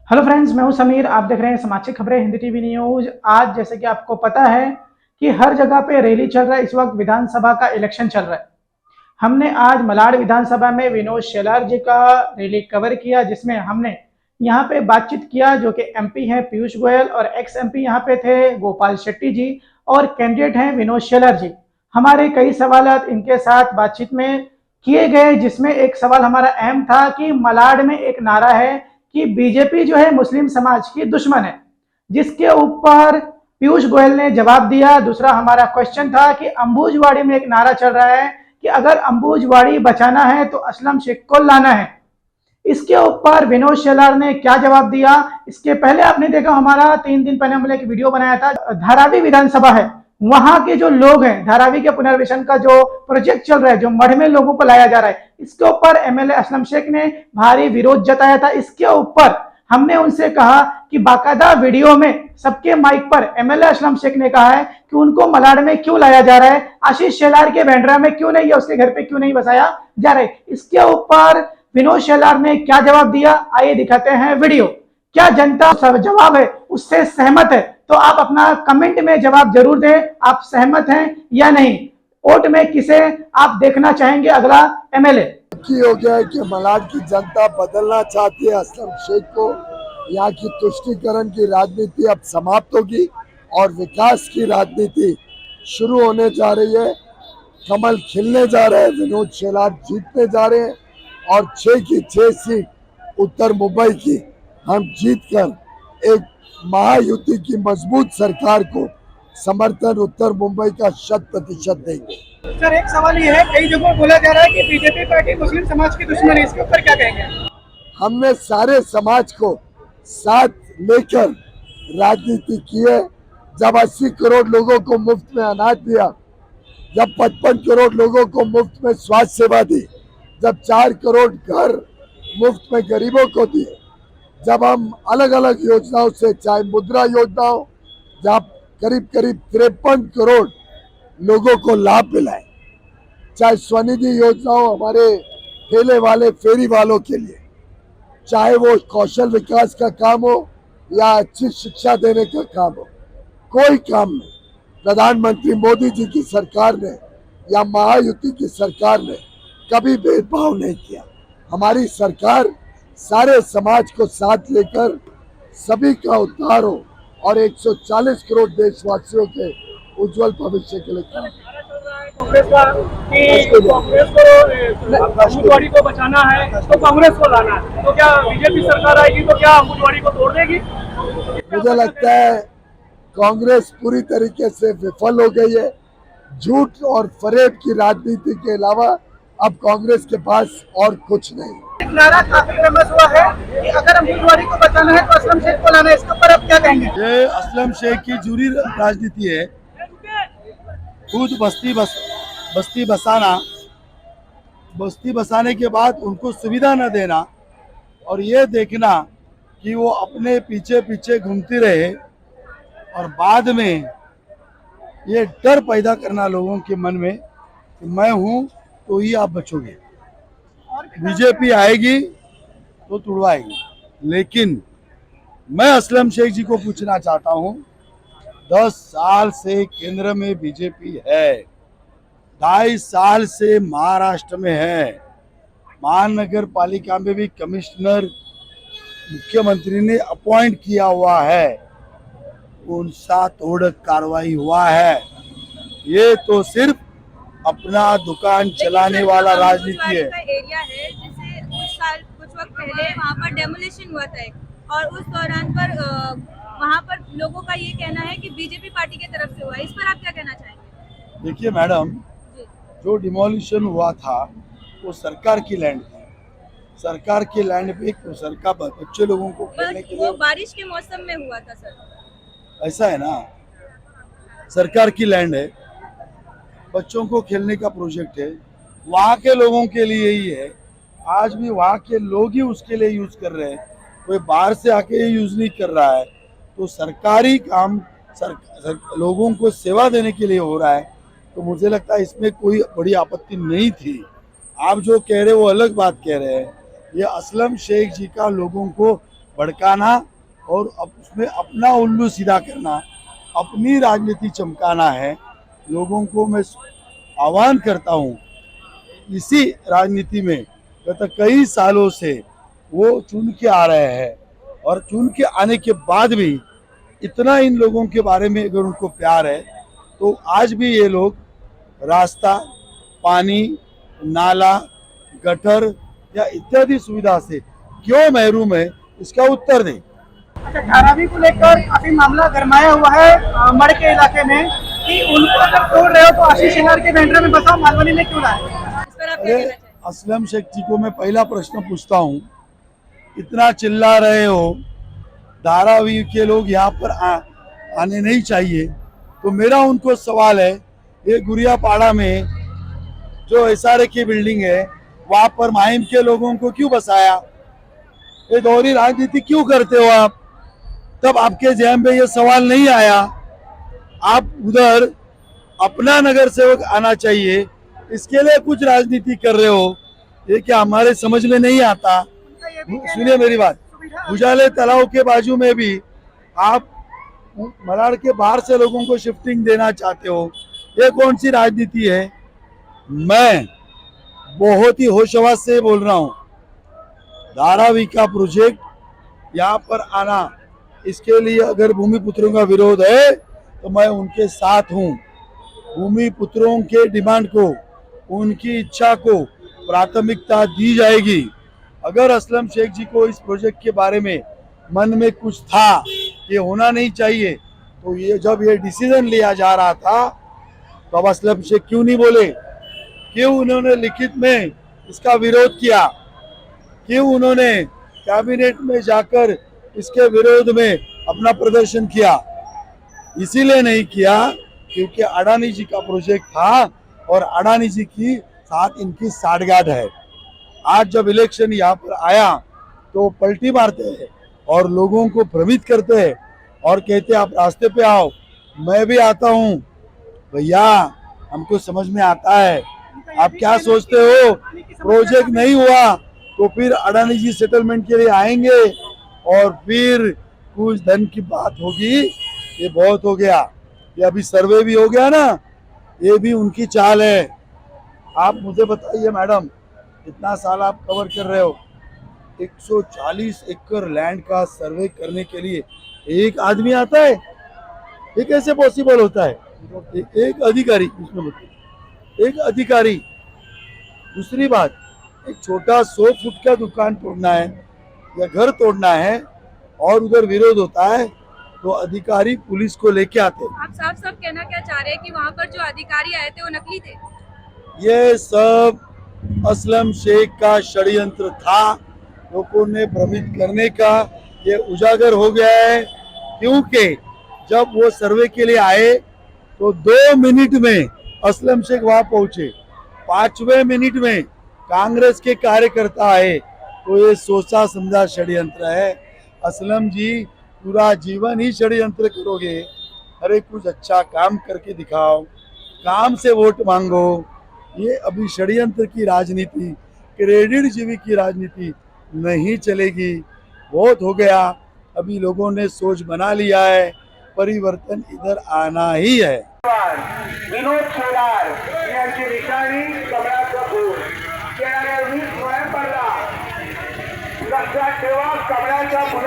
Hello friends, मैं हूं समीर। आप देख रहे हैं समाचार खबरें हिंदी टीवी न्यूज। आज जैसे कि आपको पता है कि हर जगह पे रैली चल रहा है। इस वक्त विधानसभा का इलेक्शन चल रहा है। हमने आज मलाड विधानसभा में विनोद शेलार जी का रैली कवर किया, जिसमें हमने यहाँ पे बातचीत किया। जो कि एमपी हैं पीयूष गोयल और एक्स एमपी यहाँ पे थे गोपाल शेट्टी जी, और कैंडिडेट हैं विनोद शेलार जी। हमारे कई सवाल इनके साथ बातचीत में किए गए, जिसमें एक सवाल हमारा अहम था कि मलाड में एक नारा है कि बीजेपी जो है मुस्लिम समाज की दुश्मन है, जिसके ऊपर पीयूष गोयल ने जवाब दिया। दूसरा हमारा क्वेश्चन था कि अंबुजवाड़ी में एक नारा चल रहा है कि अगर अंबुजवाड़ी बचाना है तो असलम शेख को लाना है। इसके ऊपर विनोद शेलार ने क्या जवाब दिया। इसके पहले आपने देखा, हमारा 3 दिन पहले हमने एक वीडियो बनाया था। धारावी विधानसभा है, वहां के जो लोग हैं, धारावी के पुनर्वेशन का जो प्रोजेक्ट चल रहा है, जो मढ़ में लोगों को लाया जा रहा है, इसके ऊपर एमएलए असलम शेख ने भारी विरोध जताया था। इसके ऊपर हमने उनसे कहा कि बाकायदा वीडियो में सबके माइक पर एमएलए असलम शेख ने कहा है कि उनको मलाड में क्यों लाया जा रहा है, आशीष शेलार के बैंड्रा में क्यों नहीं, या उसके घर पे क्यों नहीं बसाया जा रहा है। इसके ऊपर विनोद शेलार ने क्या जवाब दिया, आइए दिखाते हैं वीडियो। क्या जनता सब जवाब है उससे सहमत है? तो आप अपना कमेंट में जवाब जरूर दें, आप सहमत हैं या नहीं। वोट में किसे आप देखना चाहेंगे अगला एमएलए? हो गया है कि मलाड की जनता बदलना चाहती है असलम शेख को। यहाँ की तुष्टीकरण की राजनीति अब समाप्त होगी और विकास की राजनीति शुरू होने जा रही है। कमल खिलने जा रहे हैं, विनोद शेलार जीतने जा रहे हैं और 6 की 6 सीट उत्तर मुंबई की हम जीतकर एक महायुति की मजबूत सरकार को समर्थन उत्तर मुंबई का 100% देंगे। सर, एक सवाल ये है, कई जगह बोला जा रहा है कि बीजेपी पार्टी मुस्लिम समाज की दुश्मन है, इसके ऊपर क्या कहेंगे? हमने सारे समाज को साथ लेकर राजनीति की है। जब 80 करोड़ लोगों को मुफ्त में अनाज दिया, जब 55 करोड़ लोगों को मुफ्त में स्वास्थ्य सेवा दी, जब 4 करोड़ घर मुफ्त में गरीबों को दिए, जब हम अलग अलग योजनाओं से, चाहे मुद्रा योजना हो, जहाँ करीब करीब 53 करोड़ लोगों को लाभ मिला है, चाहे स्वनिधि योजना हो हमारे ठेले वाले फेरी वालों के लिए, चाहे वो कौशल विकास का काम हो या अच्छी शिक्षा देने का काम हो, कोई काम में प्रधानमंत्री मोदी जी की सरकार ने या महायुति की सरकार ने कभी भेदभाव नहीं किया। हमारी सरकार सारे समाज को साथ लेकर सभी का उद्धार हो और 140 करोड़ देशवासियों के उज्जवल भविष्य के लिए काम। कांग्रेस का कि कांग्रेस को अंबुजवाड़ी को बचाना है तो कांग्रेस को लाना है, तो क्या बीजेपी सरकार आएगी तो क्या अंबुजवाड़ी को तोड़ देगी? मुझे लगता है कांग्रेस पूरी तरीके से विफल हो गई है। झूठ और फरेब की राजनीति के अलावा अब कांग्रेस के पास और कुछ नहीं। नारा काफी फेमस हुआ है कि अगर अंबुजवाड़ी को बचाना है तो असलम शेख को लाना है, इसके ऊपर आप क्या कहेंगे? ये असलम शेख की जुरी राजनीति है। खुद बस्ती बसाने के बाद उनको सुविधा न देना और ये देखना कि वो अपने पीछे पीछे घूमती रहे और बाद में ये डर पैदा करना लोगों के मन में कि मैं हूं तो ही आप बचोगे, बीजेपी आएगी तो तुड़वाएगी। लेकिन मैं असलम शेख जी को पूछना चाहता हूं, 10 साल से केंद्र में बीजेपी है, 2.5 साल से महाराष्ट्र में है, महानगर पालिका में भी कमिश्नर मुख्यमंत्री ने अपॉइंट किया हुआ है, उनसा तोड़ कार्रवाई हुआ है। ये तो सिर्फ अपना दुकान चलाने वाला राजनीति है। एरिया है जिसे कुछ वक्त पहले वहाँ पर डेमोलिशन हुआ था और उस दौरान पर वहाँ पर लोगों का ये कहना है कि बीजेपी पार्टी की तरफ से हुआ। इस पर आप क्या कहना चाहेंगे? देखिए मैडम, जो डिमोलिशन हुआ था वो सरकार की लैंड थी। सरकार की लैंड पे सरकार बच्चे लोगों को खेलने के लिए, वो बारिश के मौसम में हुआ था सर। ऐसा है ना, सरकार की लैंड है, बच्चों को खेलने का प्रोजेक्ट है, वहाँ के लोगों के लिए ही है। आज भी वहाँ के लोग ही उसके लिए यूज कर रहे हैं, कोई बाहर से आके यूज नहीं कर रहा है। तो सरकारी काम लोगों को सेवा देने के लिए हो रहा है, तो मुझे लगता है इसमें कोई बड़ी आपत्ति नहीं थी। आप जो कह रहे हैं वो अलग बात कह रहे हैं। ये असलम शेख जी का लोगों को भड़काना और उसमें अपना उल्लू सीधा करना, अपनी राजनीति चमकाना है। लोगों को मैं आह्वान करता हूँ, इसी राजनीति में गत कई सालों से वो चुन के आ रहे हैं और चुन के आने के बाद भी इतना इन लोगों के बारे में अगर उनको प्यार है तो आज भी ये लोग रास्ता, पानी, नाला, गटर या इत्यादि सुविधा से क्यों महरूम है, इसका उत्तर दें। अच्छा, धारावी को लेकर काफी मामला गरमाया हुआ है मड़ के इलाके में कि उनको अगर तोड़ रहे हो तो आशीष शेलार के बैंड्रा में बसाओ, मालवनी में क्यों लाए? इस पर आप क्या कहना चाहेंगे? असलम शेख जी को मैं पहला प्रश्न पूछता हूँ, इतना चिल्ला रहे हो, धारावी के लोग यहाँ पर आने नहीं चाहिए, तो मेरा उनको सवाल है, ये गुरियापाड़ा में जो SRA की बिल्डिंग है वहाँ पर माहिम के लोगों को क्यों बसाया? ये दोहरी राजनीति क्यों करते हो आप? तब आपके जहन में ये सवाल नहीं आया? आप उधर अपना नगर सेवक आना चाहिए, इसके लिए कुछ राजनीति कर रहे हो, ये क्या हमारे समझ में नहीं आता? सुनिए मेरी बात, उजाले तालाब के बाजू में भी आप मलाड के बाहर से लोगों को शिफ्टिंग देना चाहते हो, ये कौन सी राजनीति है? मैं बहुत ही होशआवाज से बोल रहा हूँ, धारावी का प्रोजेक्ट यहाँ पर आना, इसके लिए अगर भूमिपुत्रों का विरोध है तो मैं उनके साथ हूँ। भूमिपुत्रों के डिमांड को, उनकी इच्छा को प्राथमिकता दी जाएगी। अगर असलम शेख जी को इस प्रोजेक्ट के बारे में मन में कुछ था, ये होना नहीं चाहिए, तो ये जब ये डिसीजन लिया जा रहा था तो अब असलम शेख क्यों नहीं बोले? क्यों उन्होंने लिखित में इसका विरोध किया? क्यों उन्होंने कैबिनेट में जाकर इसके विरोध में अपना प्रदर्शन किया? इसीलिए नहीं किया क्योंकि अडानी जी का प्रोजेक्ट था और अडानी जी की साथ इनकी साठगांठ है। आज जब इलेक्शन यहाँ पर आया तो पलटी मारते हैं और लोगों को भ्रमित करते हैं और कहते हैं आप रास्ते पे आओ, मैं भी आता हूँ। भैया, हमको समझ में आता है आप क्या सोचते हो, प्रोजेक्ट नहीं हुआ तो फिर अडानी जी सेटलमेंट के लिए आएंगे और फिर कुछ धन की बात होगी, ये बहुत हो गया। ये अभी सर्वे भी हो गया ना, ये भी उनकी चाल है। आप मुझे बताइए मैडम, इतना साल आप कवर कर रहे हो, 140 एकड़ लैंड का सर्वे करने के लिए एक आदमी आता है? ये कैसे पॉसिबल होता है? एक अधिकारी, उसमें एक अधिकारी। दूसरी बात, एक छोटा 100 फुट का दुकान तोड़ना है या घर तोड़ना है और उधर विरोध होता है तो अधिकारी पुलिस को लेके आते हैं। आप साफ साफ कहना क्या चाह रहे हैं कि वहाँ पर जो अधिकारी आए थे वो नकली थे? ये सब असलम शेख का षड्यंत्र था, लोगों ने भ्रमित करने का। ये उजागर हो गया है क्योंकि जब वो सर्वे के लिए आए तो 2 मिनट में असलम शेख वहां पहुंचे, 5वें मिनट में कांग्रेस के कार्यकर्ता आए, तो ये सोचा समझा षड्यंत्र है। असलम जी, पूरा जीवन ही षड्यंत्र करोगे? अरे कुछ अच्छा काम करके दिखाओ, काम से वोट मांगो। ये अभी षड्यंत्र की राजनीति, क्रेडिट जीवी की राजनीति नहीं चलेगी, बहुत हो गया। अभी लोगों ने सोच बना लिया है, परिवर्तन इधर आना ही है। विनोद शेलार यांची निशाणी कमळाचं फूल, येणाऱ्या 20 नोव्हेंबरला लक्षात ठेवा, कमळाच्या